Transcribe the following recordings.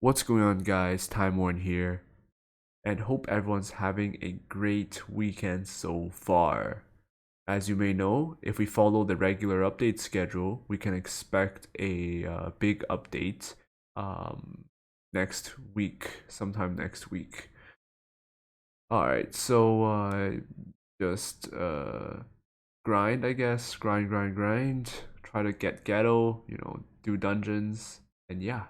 What's going on, guys? Time Warren here, and hope everyone's having a great weekend so far. As you may know, if we follow the regular update schedule, we can expect a big update um, next week, sometime next week. Alright, so just grind, I guess. Grind. Try to get ghetto, do dungeons, and yeah.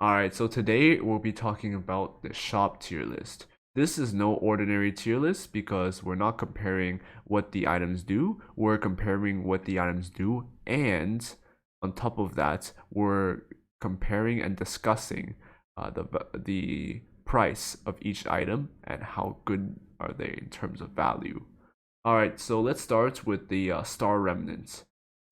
Alright, so today we'll be talking about the shop tier list. This is no ordinary tier list because we're not comparing what the items do, we're comparing what the items do, and on top of that, we're comparing and discussing the price of each item and how good are they in terms of value. Alright, so let's start with the Star Remnant.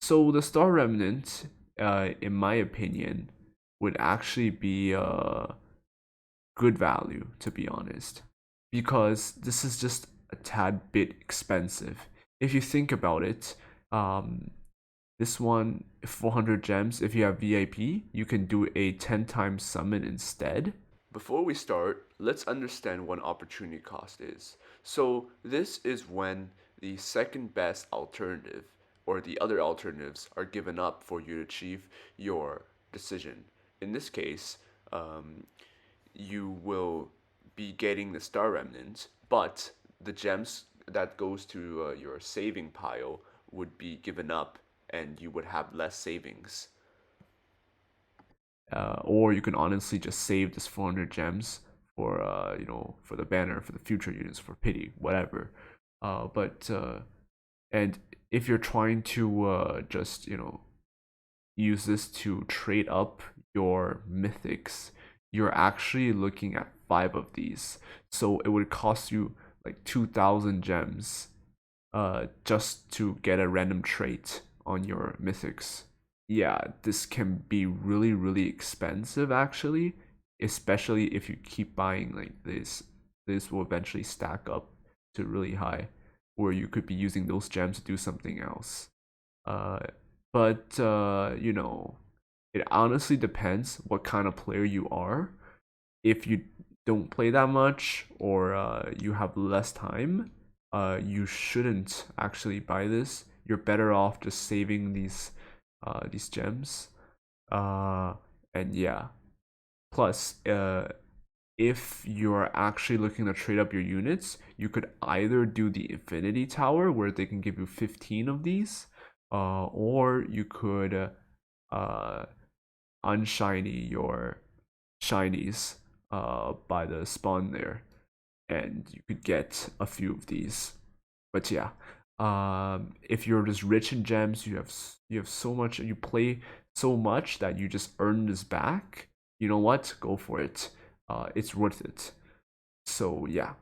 So the Star Remnant, in my opinion, would actually be good value, to be honest, because this is just a tad bit expensive. If you think about it, this one 400 gems. If you have VIP, you can do a 10 times summon instead. Before we start, let's understand what opportunity cost is. So this is when the second best alternative or the other alternatives are given up for you to achieve your decision. In this case, you will be getting the star remnants, but the gems that goes to your saving pile would be given up, and you would have less savings. Or you can honestly just save this 400 gems for for the banner, for the future units, for pity, whatever. But and if you're trying to just use this to trade up your mythics, you're actually looking at 5 of these. So it would cost you like 2,000 gems just to get a random trait on your mythics. Yeah, this can be really, really expensive actually, especially if you keep buying like this. This will eventually stack up to really high, or you could be using those gems to do something else. Uh, but it honestly depends what kind of player you are. If you don't play that much or you have less time, you shouldn't actually buy this. You're better off just saving these gems. Uh, and yeah. Plus, if you're actually looking to trade up your units, you could either do the Infinity Tower where they can give you 15 of these, or you could unshiny your shinies by the spawn there, and you could get a few of these. But yeah, if you're just rich in gems, you have so much, you play so much that you just earn this back. You know what? Go for it. It's worth it. So yeah.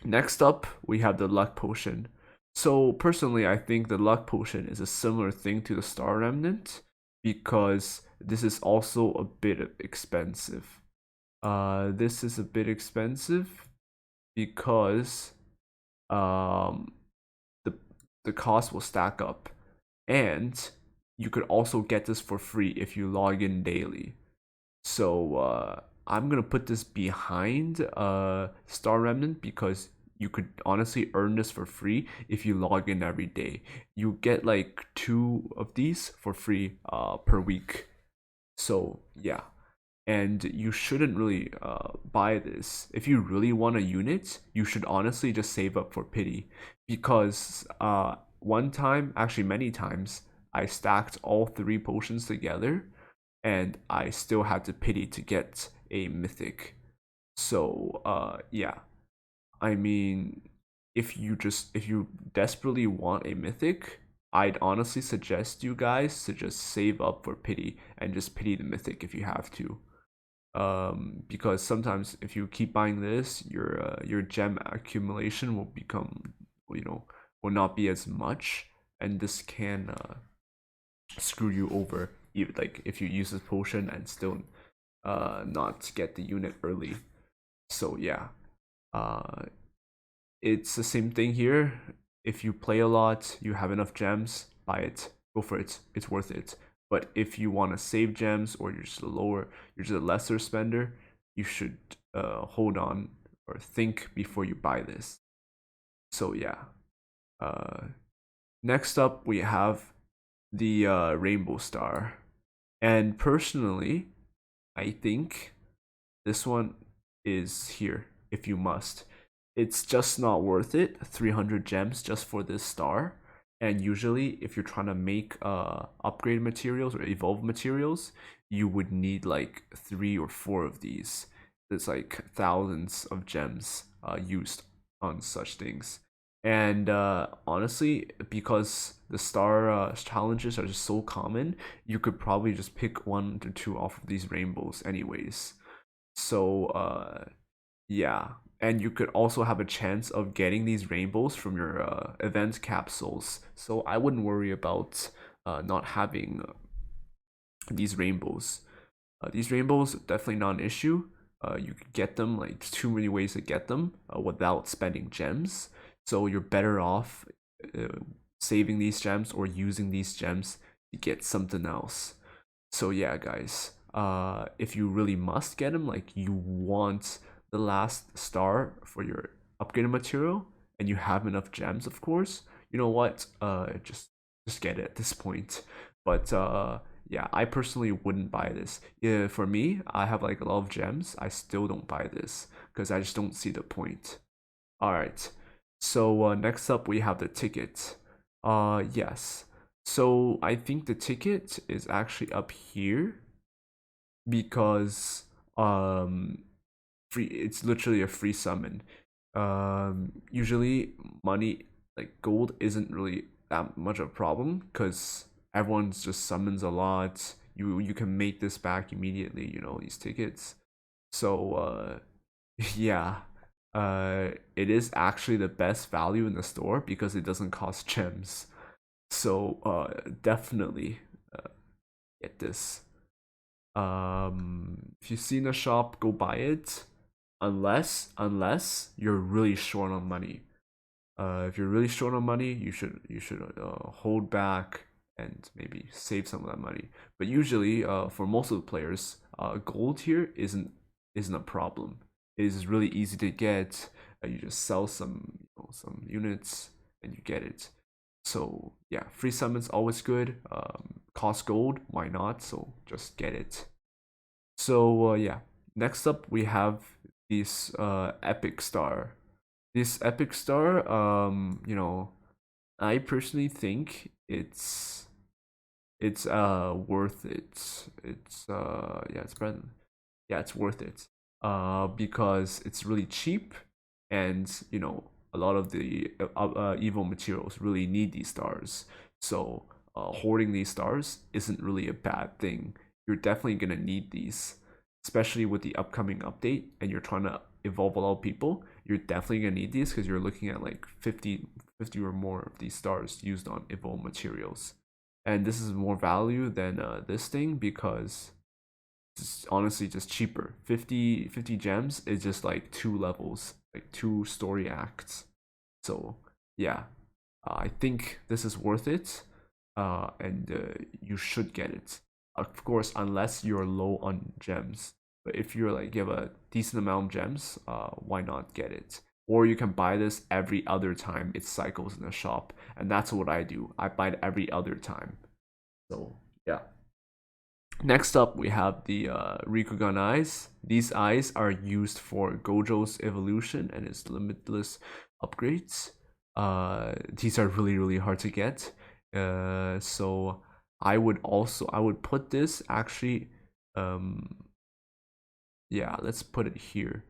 Next up, we have the luck potion. So personally, I think the luck potion is a similar thing to the star remnant because this is also a bit expensive. This is a bit expensive because um, the the cost will stack up, and you could also get this for free if you log in daily. So I'm gonna put this behind Star Remnant because you could honestly earn this for free if you log in every day. You get like 2 of these for free per week. So yeah, and you shouldn't really buy this. If you really want a unit, you should honestly just save up for pity, because one time, actually many times, I stacked all 3 potions together and I still had to pity to get a mythic. So yeah, I mean, if you desperately want a mythic, I'd honestly suggest you guys to just save up for pity and just pity the mythic if you have to. Because sometimes if you keep buying this, your gem accumulation will become, will not be as much, and this can screw you over. Even like if you use this potion and still not get the unit early. So yeah, uh, it's the same thing here. If you play a lot, you have enough gems, buy it, go for it. It's worth it. But if you want to save gems or you're just a lesser spender, you should hold on or think before you buy this. So yeah. Uh, Next up, we have the Rainbow Star. And personally, I think this one is here if you must. It's just not worth it. 300 gems just for this star. And usually, if you're trying to make upgrade materials or evolve materials, you would need like 3 or 4 of these. There's like thousands of gems used on such things. And honestly, because the star challenges are just so common, you could probably just pick 1 or 2 off of these rainbows, anyways. So yeah, and you could also have a chance of getting these rainbows from your event capsules. So I wouldn't worry about not having these rainbows. These rainbows definitely not an issue. You could get them like too many ways to get them without spending gems. So you're better off saving these gems or using these gems to get something else. So yeah, guys, if you really must get them, like you want the last star for your upgraded material, and you have enough gems, of course, you know what? Just get it at this point. But yeah, I personally wouldn't buy this. Yeah, for me, I have like a lot of gems. I still don't buy this because I just don't see the point. All right. So next up we have the ticket. Yes. So I think the ticket is actually up here because free it's literally a free summon. Usually money like gold isn't really that much of a problem because everyone's just summons a lot. You can make this back immediately, you know, these tickets. So yeah. It is actually the best value in the store because it doesn't cost gems. So definitely get this. If you see in the shop, go buy it. Unless you're really short on money. If you're really short on money, you should hold back and maybe save some of that money. But usually, for most of the players, gold here isn't a problem. It is really easy to get. You just sell some units and you get it. So yeah, free summons always good. Cost gold, why not? So just get it. So yeah, next up we have this epic star. This epic star, I personally think it's worth it. It's yeah, it's better. Yeah, it's worth it. Because it's really cheap, and a lot of the evil materials really need these stars. So hoarding these stars isn't really a bad thing. You're definitely gonna need these, especially with the upcoming update, and you're trying to evolve a lot of people. You're definitely gonna need these because you're looking at like 50 or more of these stars used on evolve materials, and this is more value than this thing because it's honestly just cheaper. 50 gems is just like 2 levels, like 2 story acts. So yeah, I think this is worth it, and you should get it. Of course, unless you're low on gems. But if you're like you have a decent amount of gems, why not get it? Or you can buy this every other time it cycles in the shop, and that's what I do. I buy it every other time. So yeah. Next up, we have the Rikugan eyes. These eyes are used for Gojo's evolution and his limitless upgrades. These are really hard to get. So I would put this actually. Um, yeah, let's put it here.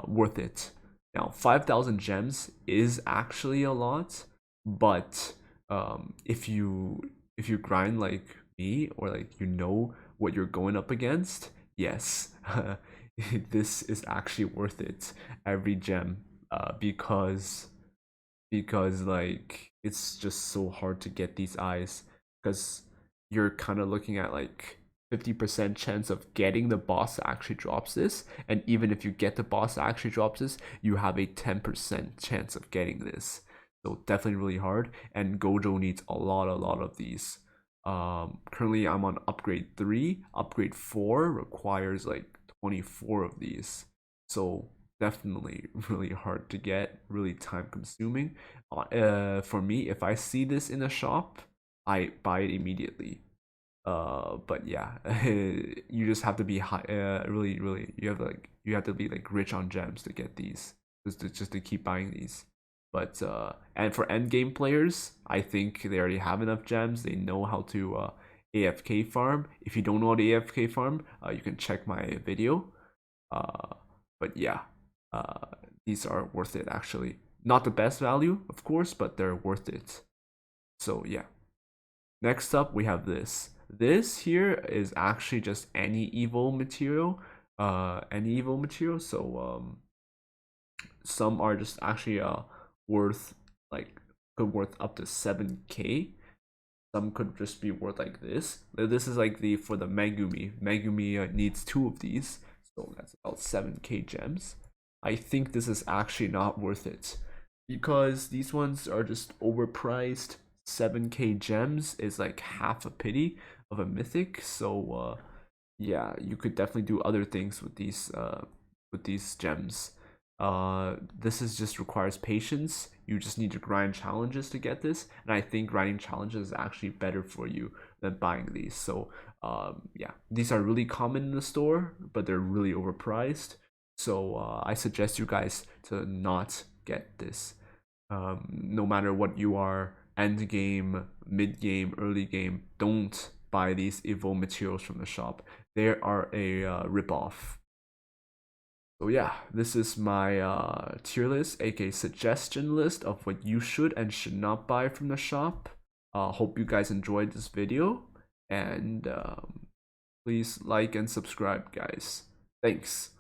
Worth it. Now, 5,000 gems is actually a lot, but if you grind like me or like what you're going up against, yes, this is actually worth it every gem, because like it's just so hard to get these eyes because you're kind of looking at like 50% chance of getting the boss that actually drops this, and even if you get the boss that actually drops this, you have a 10% chance of getting this. So definitely really hard, and Gojo needs a lot of these. Currently I'm on upgrade 3. Upgrade 4 requires like 24 of these. So definitely really hard to get, really time consuming. For me, if I see this in a shop, I buy it immediately. But yeah, you just have to be high, really, you have to be like rich on gems to get these, just to keep buying these. But and for end game players, I think they already have enough gems. They know how to AFK farm. If you don't know how to AFK farm, you can check my video. Uh, but yeah, uh, these are worth it actually. Not the best value, of course, but they're worth it. So yeah. Next up, we have this. This here is actually just any evil material. Any evil material. So some are just actually worth like could worth up to 7k. Some could just be worth like this. This is like the for the Megumi. Megumi needs 2 of these, so that's about 7k gems. I think this is actually not worth it because these ones are just overpriced. 7k gems is like half a pity of a mythic. So yeah, you could definitely do other things with these gems. This is just requires patience. You just need to grind challenges to get this, and I think grinding challenges is actually better for you than buying these. So yeah, these are really common in the store, but they're really overpriced. So I suggest you guys to not get this. No matter what you are, end game, mid game, early game, don't buy these evil materials from the shop. They are a ripoff. So yeah, this is my tier list, aka suggestion list of what you should and should not buy from the shop. Hope you guys enjoyed this video, and please like and subscribe, guys. Thanks.